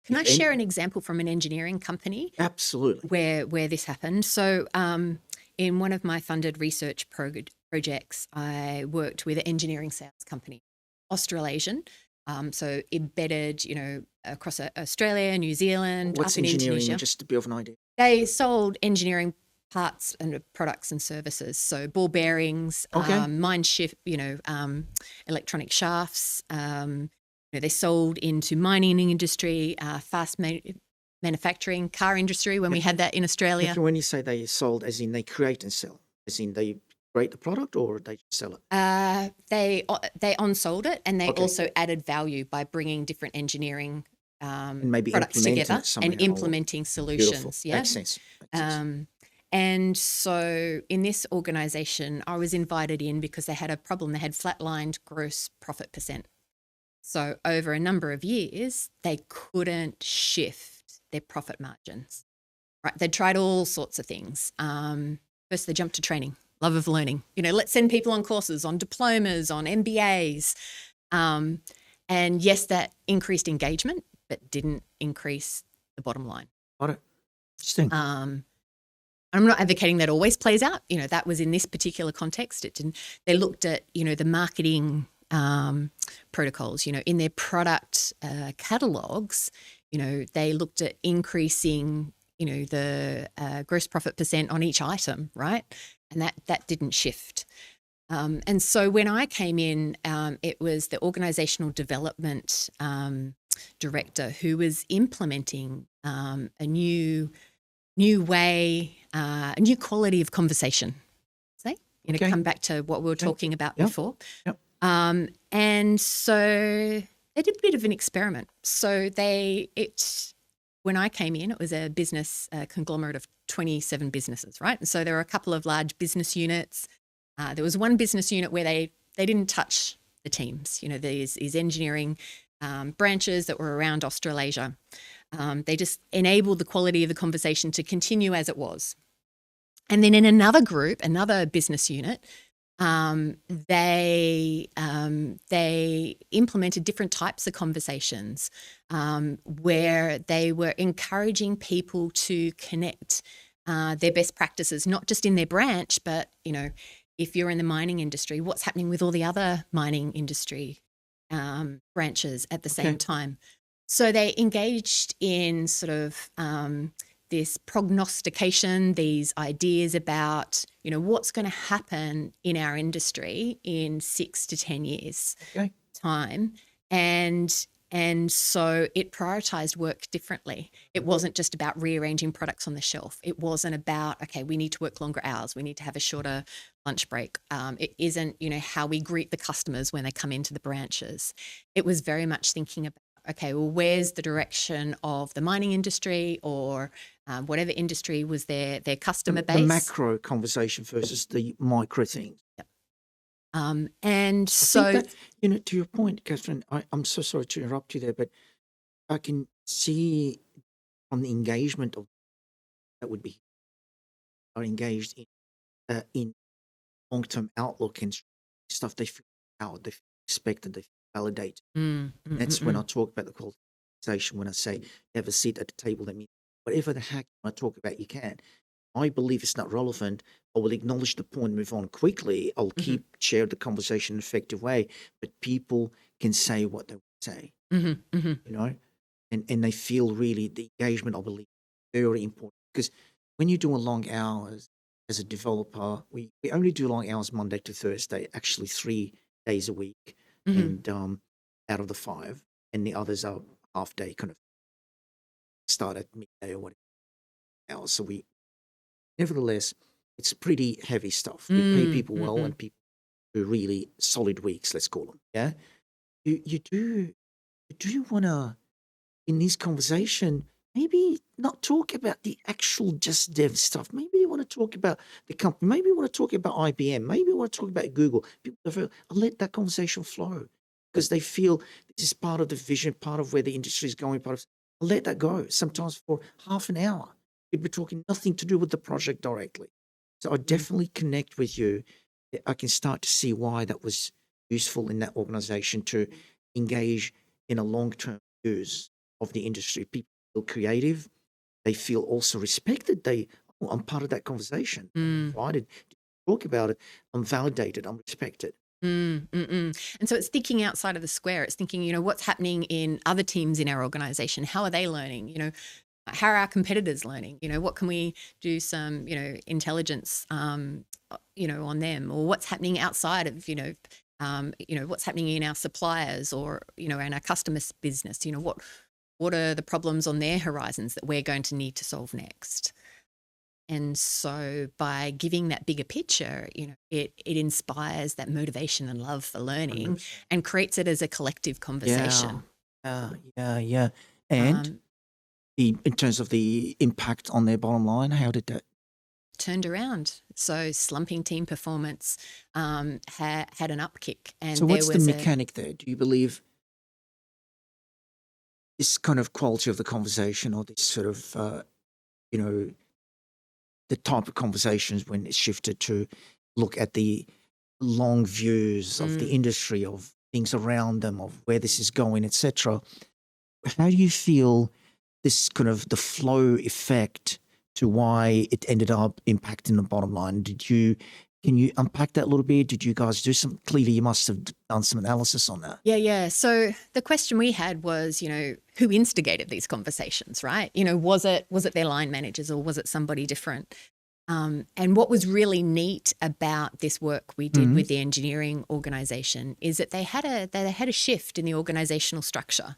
Can I share an example from an engineering company? Absolutely. Where this happened. So in one of my funded research projects, I worked with an engineering sales company, Australasian. So embedded, across Australia, New Zealand, What's up in engineering, Indonesia. just to be of an idea? They sold engineering parts and products and services. So ball bearings, Okay. mine shift, electronic shafts. They sold into mining industry, manufacturing, car industry when we had that in Australia. When you say they sold, as in they create and sell, as in they create the product or they just sell it? They on-sold it, and they Okay. also added value by bringing different engineering And maybe products together and implementing solutions. Beautiful. Yeah, Makes sense. and so in this organization, I was invited in because they had a problem. They had flatlined gross profit percent. So over a number of years, they couldn't shift their profit margins. Right? They tried all sorts of things. First, they jumped to training, love of learning. Let's send people on courses, on diplomas, on MBAs. And yes, that increased engagement, but didn't increase the bottom line. Got it. Interesting. I'm not advocating that always plays out. That was in this particular context. It didn't. They looked at, the marketing protocols, in their product catalogs, they looked at increasing, the gross profit percent on each item, right? And that didn't shift. And so when I came in, it was the organizational development director who was implementing a new way, a new quality of conversation. Okay. Come back to what we were talking about before. Yep. And so they did a bit of an experiment. So when I came in, it was a business conglomerate of 27 businesses, right? And so there were a couple of large business units. There was one business unit where they didn't touch the teams. These engineering branches that were around Australasia. They just enabled the quality of the conversation to continue as it was. And then in another group, another business unit, they implemented different types of conversations where they were encouraging people to connect their best practices, not just in their branch, but, if you're in the mining industry, what's happening with all the other mining industry branches at the same time. So they engaged in sort of this prognostication, these ideas about, what's going to happen in our industry in 6 to 10 years time. And so it prioritized work differently. It wasn't just about rearranging products on the shelf. It wasn't about, okay, we need to work longer hours. We need to have a shorter lunch break. It isn't, how we greet the customers when they come into the branches. It was very much thinking about, okay, well, where's the direction of the mining industry or whatever industry was their customer base? The macro conversation versus the micro things. Yep. And so, that, to your point, Catherine, I'm so sorry to interrupt you there, but I can see from the engagement of that would be are engaged in long-term outlook and stuff. They feel out, they feel expected, they feel validated. That's when I talk about the conversation. When I say have a seat at the table, that means whatever the heck I talk about, you can. I believe it's not relevant. I will acknowledge the point, move on quickly. I'll share the conversation in an effective way, but people can say what they want to say, and they feel really the engagement, I believe, very important. Because when you're doing long hours as a developer, we only do long hours Monday to Thursday, actually 3 days a week, and out of the 5, and the others are half day, kind of start at midday or whatever hours. So nevertheless, it's pretty heavy stuff. We pay people well and people do really solid weeks, let's call them. Yeah. You do want to, in this conversation, maybe not talk about the actual just dev stuff. Maybe you want to talk about the company. Maybe you want to talk about IBM. Maybe you want to talk about Google. I'll let that conversation flow because they feel this is part of the vision, part of where the industry is going, I'll let that go sometimes for half an hour. You'd be talking nothing to do with the project directly. So I definitely connect with you. I can start to see why that was useful in that organization to engage in a long-term use of the industry. People feel creative. They feel also respected. I'm part of that conversation. I'm invited to talk about it. I'm validated. I'm respected. And so it's thinking outside of the square. It's thinking, what's happening in other teams in our organization? How are they learning? How are our competitors learning? What can we do some, intelligence, on them, or what's happening outside of, what's happening in our suppliers or, in our customers' business? What are the problems on their horizons that we're going to need to solve next? And so by giving that bigger picture, it inspires that motivation and love for learning 100%. and creates it as a collective conversation. Yeah. And in terms of the impact on their bottom line, how did that? Turned around. So slumping team performance had an upkick. And So there what's the was mechanic there? Do you believe this kind of quality of the conversation, or this sort of, the type of conversations when it's shifted to look at the long views of the industry, of things around them, of where this is going, etc. How do you feel this kind of the flow effect to why it ended up impacting the bottom line? Can you unpack that a little bit? Did you guys do some? Clearly, you must have done some analysis on that. Yeah. So the question we had was, who instigated these conversations, right? Was it their line managers or was it somebody different? And what was really neat about this work we did with the engineering organization is that they had a shift in the organizational structure.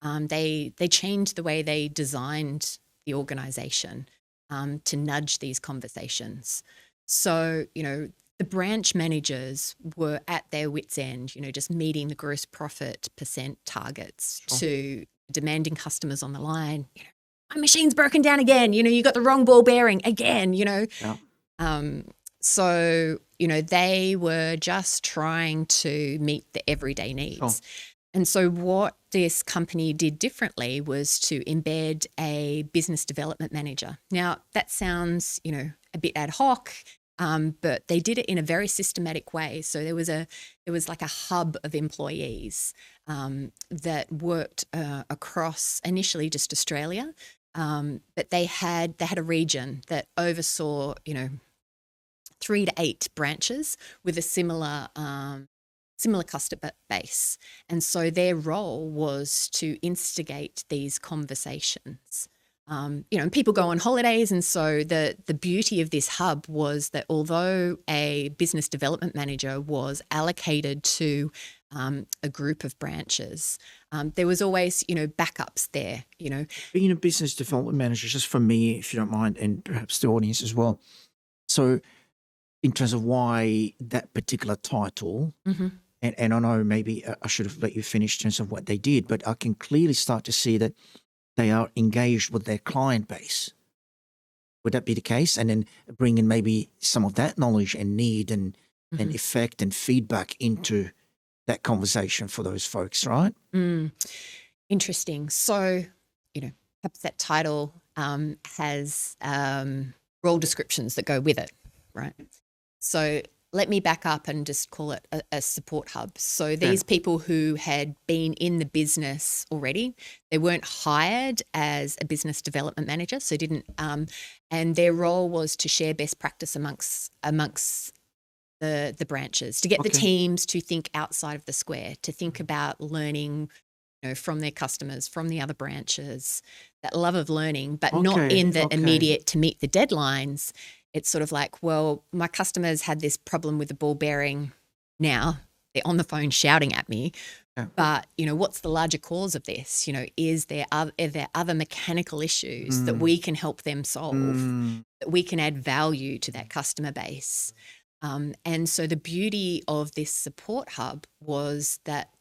They changed the way they designed the organization to nudge these conversations. So, the branch managers were at their wits' end, just meeting the gross profit % targets to demanding customers on the line. My machine's broken down again. You got the wrong ball bearing again, Yeah. So, they were just trying to meet the everyday needs. Sure. And so what this company did differently was to embed a business development manager. Now, that sounds, a bit ad hoc, but they did it in a very systematic way. So there was like a hub of employees that worked across initially just Australia, but they had a region that oversaw, 3 to 8 branches with a similar customer base. And so their role was to instigate these conversations. And people go on holidays. And so the beauty of this hub was that although a business development manager was allocated to a group of branches, there was always, backups there, Being a business development manager, just for me, if you don't mind, and perhaps the audience as well. So in terms of why that particular title, and I know maybe I should have let you finish in terms of what they did, but I can clearly start to see that they are engaged with their client base. Would that be the case? And then bring in maybe some of that knowledge and need and effect and feedback into that conversation for those folks, right? Interesting. So, perhaps that title has role descriptions that go with it, right? So let me back up and just call it a support hub. So these people who had been in the business already, they weren't hired as a business development manager, so didn't, and their role was to share best practice amongst the branches, to get the teams to think outside of the square, to think about learning, from their customers, from the other branches, that love of learning, but not in the immediate to meet the deadlines. It's sort of like, well, my customers had this problem with the ball bearing now. They're on the phone shouting at me. But, what's the larger cause of this? Are there other mechanical issues that we can help them solve, that we can add value to that customer base? And so the beauty of this support hub was that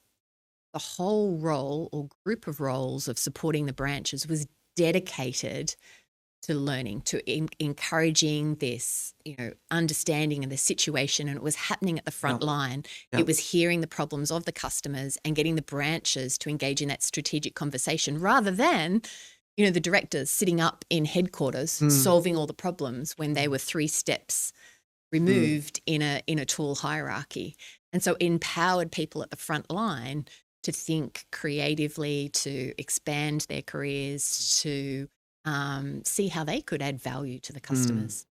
the whole role or group of roles of supporting the branches was dedicated to learning, to encouraging this, understanding of the situation. And it was happening at the front line. It was hearing the problems of the customers and getting the branches to engage in that strategic conversation rather than, the directors sitting up in headquarters solving all the problems when they were 3 steps removed in a tool hierarchy. And so it empowered people at the front line to think creatively, to expand their careers, to see how they could add value to the Mm. customers.